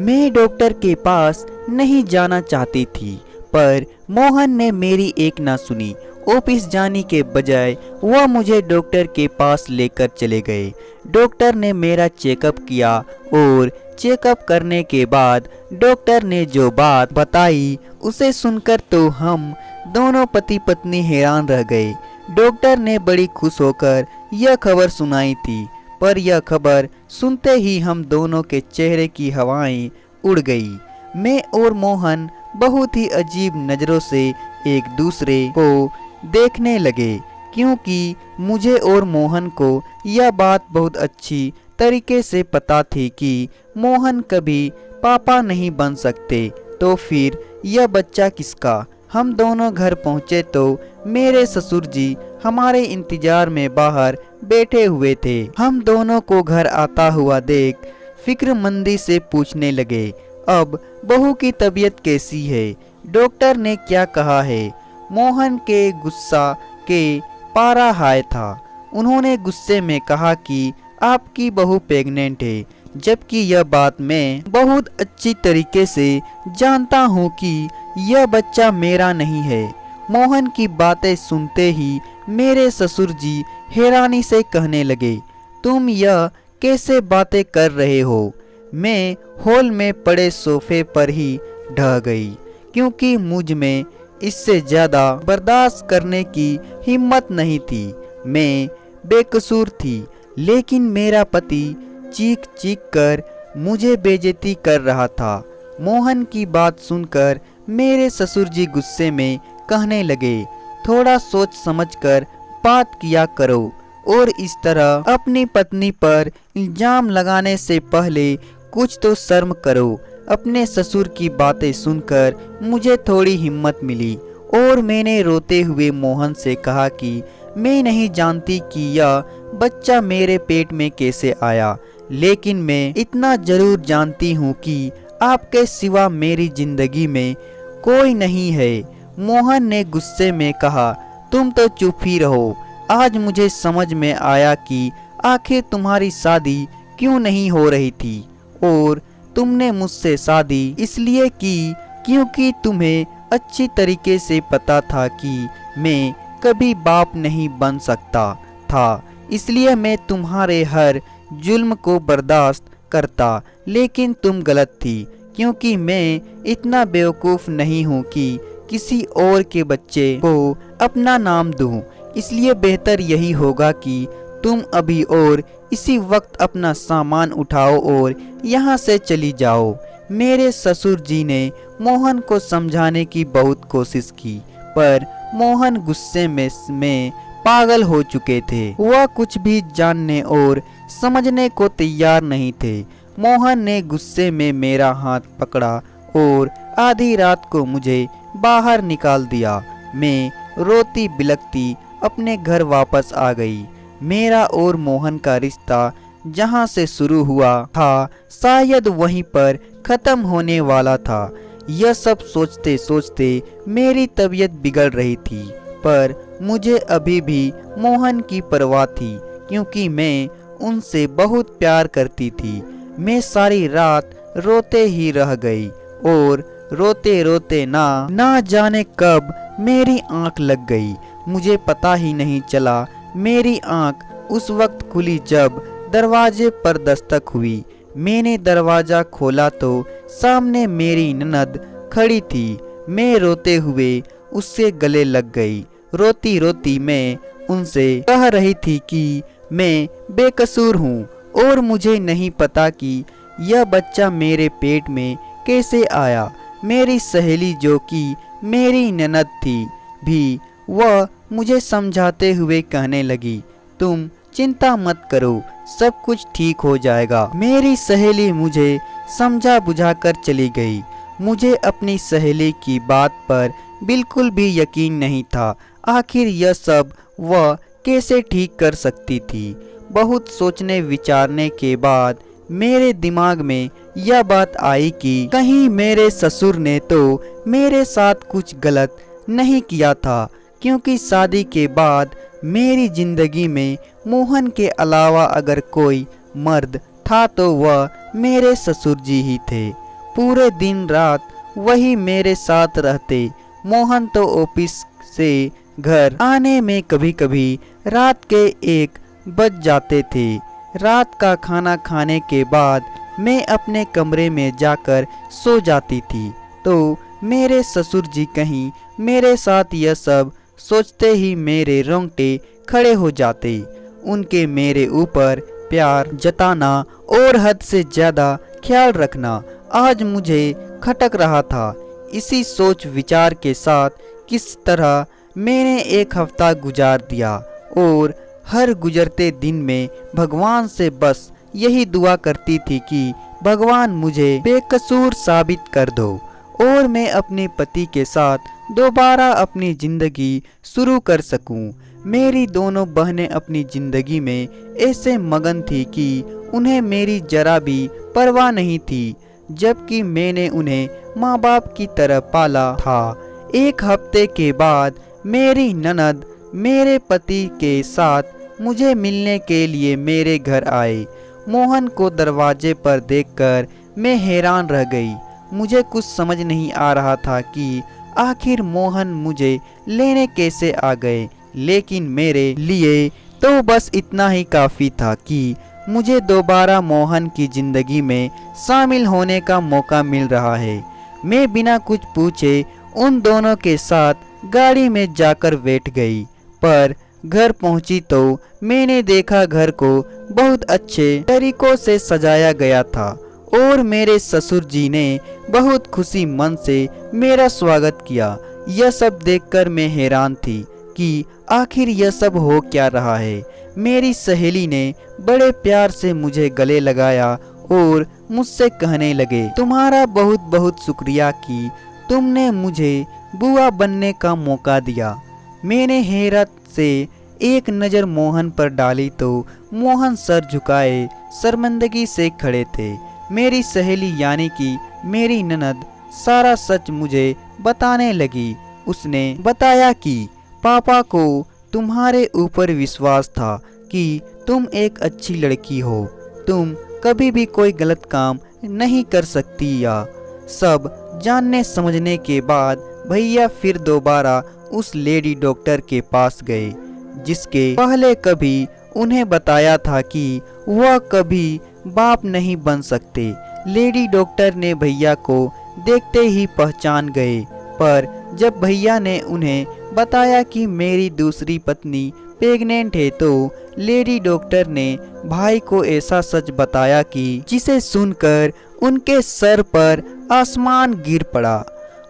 मैं डॉक्टर के पास नहीं जाना चाहती थी, पर मोहन ने मेरी एक ना सुनी। ऑफिस जाने के बजाय वह मुझे डॉक्टर के पास लेकर चले गए। डॉक्टर ने मेरा चेकअप किया और चेकअप करने के बाद डॉक्टर ने जो बात बताई उसे सुनकर तो हम दोनों पति पत्नी हैरान रह गए। डॉक्टर ने बड़ी खुश होकर यह खबर सुनाई थी, पर यह खबर सुनते ही हम दोनों के चेहरे की हवाएं उड़ गई। मैं और मोहन बहुत ही अजीब नज़रों से एक दूसरे को देखने लगे, क्योंकि मुझे और मोहन को यह बात बहुत अच्छी तरीके से पता थी कि मोहन कभी पापा नहीं बन सकते, तो फिर यह बच्चा किसका। हम दोनों घर पहुँचे तो मेरे ससुर जी हमारे इंतजार में बाहर बैठे हुए थे। हम दोनों को घर आता हुआ देख फिक्रमंदी से पूछने लगे, अब बहू की तबीयत कैसी है, डॉक्टर ने क्या कहा है। मोहन के गुस्सा के पारा हाय था। उन्होंने गुस्से में कहा कि आपकी बहू प्रेग्नेंट है, जबकि यह बात मैं बहुत अच्छी तरीके से जानता हूँ कि यह बच्चा मेरा नहीं है। मोहन की बातें सुनते ही मेरे ससुर जी हैरानी से कहने लगे, तुम यह कैसे बातें कर रहे हो। मैं हॉल में पड़े सोफे पर ही ढह गई, क्योंकि मुझ में इससे ज़्यादा बर्दाश्त करने की हिम्मत नहीं थी। मैं बेकसूर थी, लेकिन मेरा पति चीख चीख कर मुझे बेइज्जती कर रहा था। मोहन की बात सुनकर मेरे ससुर जी गुस्से में कहने लगे, थोड़ा सोच समझकर बात किया करो और इस तरह अपनी पत्नी पर इल्जाम लगाने से पहले कुछ तो शर्म करो। अपने ससुर की बातें सुनकर मुझे थोड़ी हिम्मत मिली और मैंने रोते हुए मोहन से कहा कि मैं नहीं जानती कि यह बच्चा मेरे पेट में कैसे आया, लेकिन मैं इतना जरूर जानती हूँ कि आपके सिवा मेरी जिंदगी में कोई नहीं है। मोहन ने गुस्से में कहा, तुम तो चुप ही रहो। आज मुझे समझ में आया कि आखिर तुम्हारी शादी क्यों नहीं हो रही थी, और तुमने मुझसे शादी इसलिए की क्योंकि तुम्हें अच्छी तरीके से पता था कि मैं कभी बाप नहीं बन सकता था, इसलिए मैं तुम्हारे हर जुल्म को बर्दाश्त करता। लेकिन तुम गलत थी, क्योंकि मैं इतना बेवकूफ़ नहीं हूँ कि किसी और के बच्चे को अपना नाम दूँ। इसलिए बेहतर यही होगा कि तुम अभी और इसी वक्त अपना सामान उठाओ और यहाँ से चली जाओ। मेरे ससुर जी ने मोहन को समझाने की बहुत कोशिश की, पर मोहन गुस्से में पागल हो चुके थे। वह कुछ भी जानने और समझने को तैयार नहीं थे। मोहन ने गुस्से में मेरा हाथ पकड़ा और आधी रात को मुझे बाहर निकाल दिया। मैं रोती बिलखती अपने घर वापस आ गई। मेरा और मोहन का रिश्ता जहाँ से शुरू हुआ था, शायद वहीं पर खत्म होने वाला था। यह सब सोचते सोचते मेरी तबीयत बिगड़ रही थी, पर मुझे अभी भी मोहन की परवाह थी, क्योंकि मैं उनसे बहुत प्यार करती थी। मैं सारी रात रोते ही रह गई और रोते रोते ना जाने कब मेरी आंख लग गई। मुझे पता ही नहीं चला। मेरी आंख उस वक्त खुली जब दरवाजे पर दस्तक हुई। मैंने दरवाज़ा खोला तो सामने मेरी ननद खड़ी थी। मैं रोते हुए उससे गले लग गई। रोती रोती मैं उनसे कह रही थी कि मैं बेकसूर हूँ और मुझे नहीं पता कि यह बच्चा मेरे पेट में कैसे आया। मेरी सहेली, जो कि मेरी ननद थी, भी वह मुझे समझाते हुए कहने लगी, तुम चिंता मत करो, सब कुछ ठीक हो जाएगा। मेरी सहेली मुझे समझा बुझाकर चली गई। मुझे अपनी सहेली की बात पर बिल्कुल भी यकीन नहीं था। आखिर यह सब वह कैसे ठीक कर सकती थी। बहुत सोचने विचारने के बाद मेरे दिमाग में यह बात आई कि कहीं मेरे ससुर ने तो मेरे साथ कुछ गलत नहीं किया था, क्योंकि शादी के बाद मेरी जिंदगी में मोहन के अलावा अगर कोई मर्द था तो वह मेरे ससुर जी ही थे। पूरे दिन रात वही मेरे साथ रहते। मोहन तो ऑफिस से घर आने में कभी कभी रात के 1 बज जाते थे। रात का खाना खाने के बाद मैं अपने कमरे में जाकर सो जाती थी तो मेरे ससुर जी कहीं मेरे साथ यह सब सोचते ही मेरे रोंगटे खड़े हो जाते। उनके मेरे ऊपर प्यार जताना और हद से ज़्यादा ख्याल रखना आज मुझे खटक रहा था। इसी सोच विचार के साथ किस तरह मैंने 1 हफ्ता गुजार दिया और हर गुजरते दिन में भगवान से बस यही दुआ करती थी कि भगवान मुझे बेकसूर साबित कर दो और मैं अपने पति के साथ दोबारा अपनी जिंदगी शुरू कर सकूं। मेरी दोनों बहनें अपनी जिंदगी में ऐसे मगन थी कि उन्हें मेरी जरा भी परवाह नहीं थी, जबकि मैंने उन्हें माँ बाप की तरह पाला था। 1 हफ्ते के बाद मेरी ननद मेरे पति के साथ मुझे मिलने के लिए मेरे घर आए। मोहन को दरवाजे पर देखकर मैं हैरान रह गई। मुझे कुछ समझ नहीं आ रहा था कि आखिर मोहन मुझे लेने कैसे आ गए, लेकिन मेरे लिए तो बस इतना ही काफ़ी था कि मुझे दोबारा मोहन की ज़िंदगी में शामिल होने का मौका मिल रहा है। मैं बिना कुछ पूछे उन दोनों के साथ गाड़ी में जाकर बैठ गई, पर घर पहुंची तो मैंने देखा घर को बहुत अच्छे तरीकों से सजाया गया था और मेरे ससुर जी ने बहुत खुशी मन से मेरा स्वागत किया। यह सब देखकर मैं हैरान थी कि आखिर यह सब हो क्या रहा है। मेरी सहेली ने बड़े प्यार से मुझे गले लगाया और मुझसे कहने लगे, तुम्हारा बहुत बहुत शुक्रिया कि तुमने मुझे बुआ बनने का मौका दिया। मैंने हैरत से एक नज़र मोहन पर डाली तो मोहन सर झुकाए शर्मिंदगी से खड़े थे। मेरी सहेली यानी कि मेरी ननद सारा सच मुझे बताने लगी। उसने बताया कि पापा को तुम्हारे ऊपर विश्वास था कि तुम एक अच्छी लड़की हो, तुम कभी भी कोई गलत काम नहीं कर सकती। या सब जानने समझने के बाद भैया फिर दोबारा उस लेडी डॉक्टर के पास गए जिसके पहले कभी उन्हें बताया था कि वह कभी बाप नहीं बन सकते। लेडी डॉक्टर ने भैया को देखते ही पहचान गए, पर जब भैया ने उन्हें बताया कि मेरी दूसरी पत्नी प्रेग्नेंट है तो लेडी डॉक्टर ने भाई को ऐसा सच बताया कि जिसे सुनकर उनके सर पर आसमान गिर पड़ा।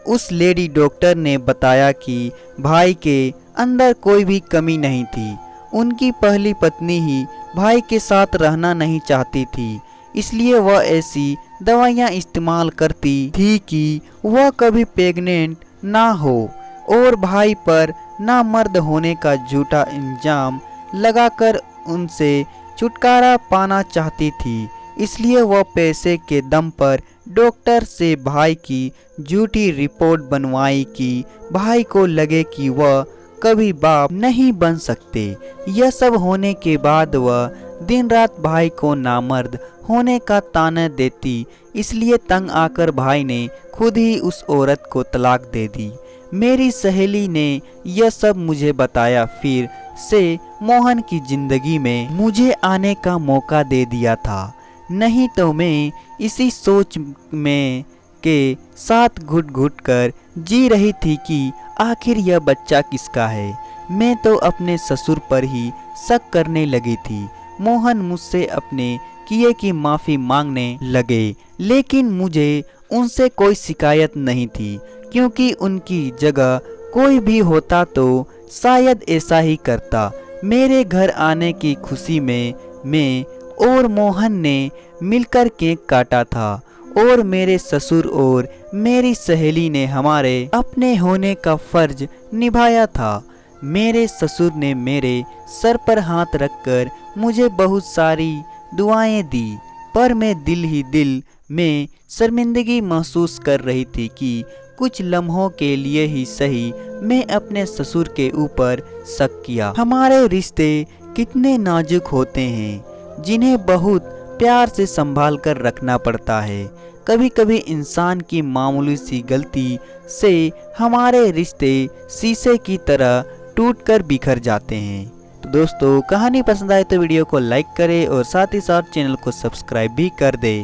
उस लेडी डॉक्टर ने बताया कि भाई के अंदर कोई भी कमी नहीं थी। उनकी पहली पत्नी ही भाई के साथ रहना नहीं चाहती थी, इसलिए वह ऐसी दवाइयाँ इस्तेमाल करती थी कि वह कभी प्रेग्नेंट ना हो और भाई पर नामर्द होने का झूठा इल्जाम लगाकर उनसे छुटकारा पाना चाहती थी। इसलिए वह पैसे के दम पर डॉक्टर से भाई की झूठी रिपोर्ट बनवाई कि भाई को लगे कि वह कभी बाप नहीं बन सकते। यह सब होने के बाद वह दिन रात भाई को नामर्द होने का ताना देती, इसलिए तंग आकर भाई ने खुद ही उस औरत को तलाक दे दी। मेरी सहेली ने यह सब मुझे बताया, फिर से मोहन की जिंदगी में मुझे आने का मौका दे दिया था। नहीं तो मैं इसी सोच में के साथ घुट घुट कर जी रही थी कि आखिर यह बच्चा किसका है। मैं तो अपने ससुर पर ही शक करने लगी थी। मोहन मुझसे अपने किए की माफ़ी मांगने लगे, लेकिन मुझे उनसे कोई शिकायत नहीं थी, क्योंकि उनकी जगह कोई भी होता तो शायद ऐसा ही करता। मेरे घर आने की खुशी में मैं और मोहन ने मिलकर केक काटा था और मेरे ससुर और मेरी सहेली ने हमारे अपने होने का फर्ज निभाया था। मेरे ससुर ने मेरे सर पर हाथ रखकर मुझे बहुत सारी दुआएं दी, पर मैं दिल ही दिल में शर्मिंदगी महसूस कर रही थी कि कुछ लम्हों के लिए ही सही मैं अपने ससुर के ऊपर शक किया। हमारे रिश्ते कितने नाजुक होते हैं, जिन्हें बहुत प्यार से संभाल कर रखना पड़ता है, कभी कभी इंसान की मामूली सी गलती से हमारे रिश्ते शीशे की तरह टूटकर बिखर जाते हैं। तो दोस्तों, कहानी पसंद आए तो वीडियो को लाइक करें और साथ ही साथ चैनल को सब्सक्राइब भी कर दें।